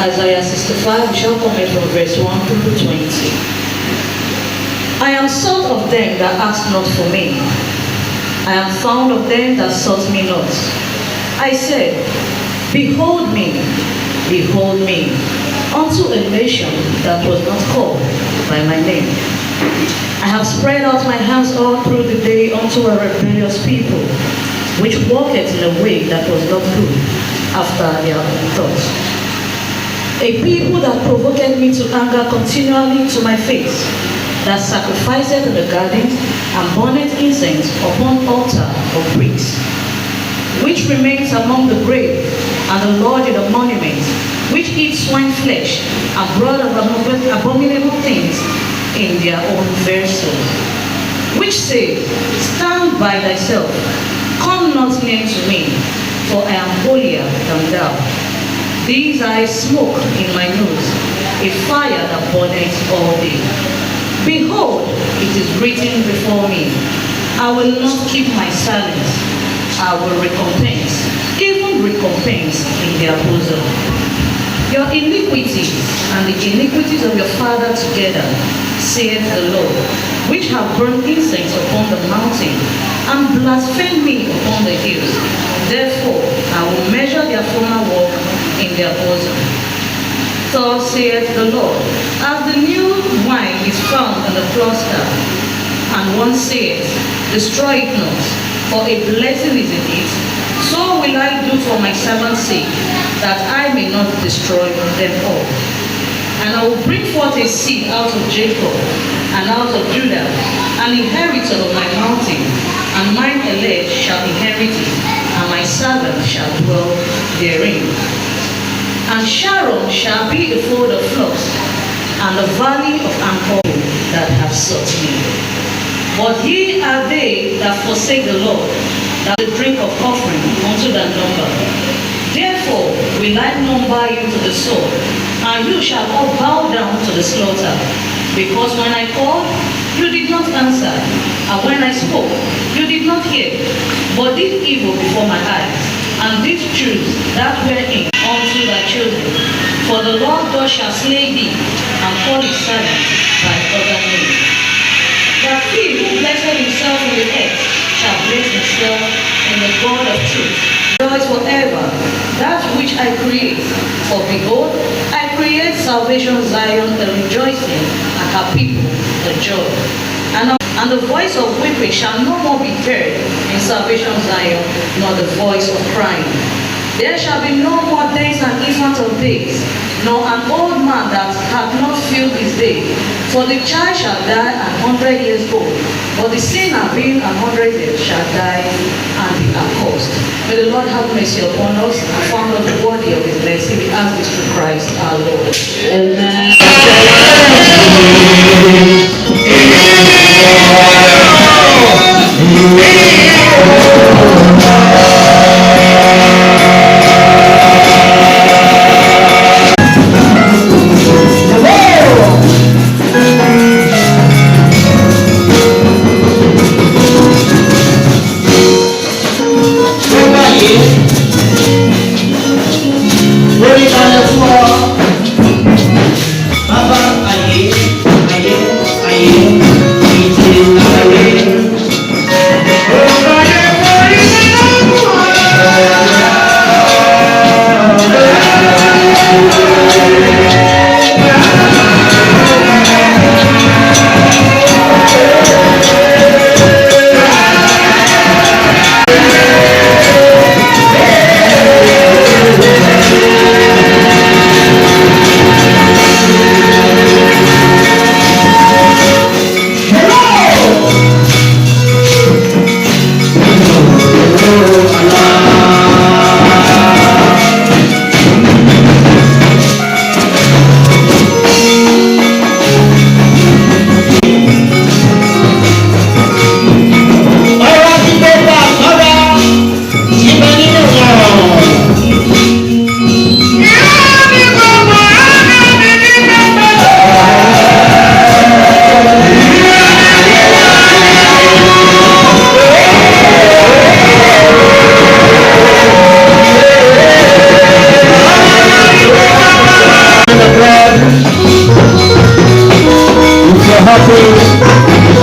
Isaiah 65, we shall comment from verse 1 through 20. I am sought of them that ask not for me. I am found of them that sought me not. I said, behold me, unto a nation that was not called by my name. I have spread out my hands all through the day unto a rebellious people, which walketh in a way that was not good, after their own thoughts. A people that provoked me to anger continually to my face, that sacrificeth in the gardens and burneth incense upon altar of bricks, which remains among the grave, and the Lord in the monuments, which eat swine flesh, and brought abominable things in their own vessels, which say, stand by thyself, come not near to me, for I am holier than thou. These are a smoke in my nose, a fire that burneth all day. Behold, it is written before me, I will not keep my silence, I will recompense, even recompense in their bosom. Your iniquities and the iniquities of your father together, saith the Lord, which have burned incense upon the mountain, and blasphemed me upon the hills. Therefore I will measure their former work in their bosom. Thus saith the Lord, as the new wine is found in the cluster, and one saith, destroy it not, for a blessing is in it, so will I do for my servant's sake, that I may not destroy them all. And I will bring forth a seed out of Jacob, and out of Judah, an inheritor of my mountain, and mine elect shall inherit it, and my servant shall dwell therein. And Sharon shall be a fold of flocks, and the valley of Anchor that have sought me. But ye are they that forsake the Lord, that will drink of offering unto their number. Therefore will I number you to the sword, and you shall all bow down to the slaughter. Because when I called, you did not answer, and when I spoke, you did not hear, but did evil before my eyes, and did choose that wherein unto thy children. For the Lord God shall slay thee, and call his servant by other name. That he who blessed himself in the earth shall bless himself in the God of truth. Rejoice forever, that which I create. For behold, I create salvation Zion, the rejoicing, and her people the joy. And the voice of weeping shall no more be heard in salvation Zion, nor the voice of crying. There shall be no more days and infant of days, nor an old man that hath not filled his day. For the child shall die 100 years old, but the sinner being 100 years shall die and be accursed. May the Lord have mercy upon us and found us worthy of his mercy. We ask this through Christ our Lord. Amen. Aye. glad, if you're happy,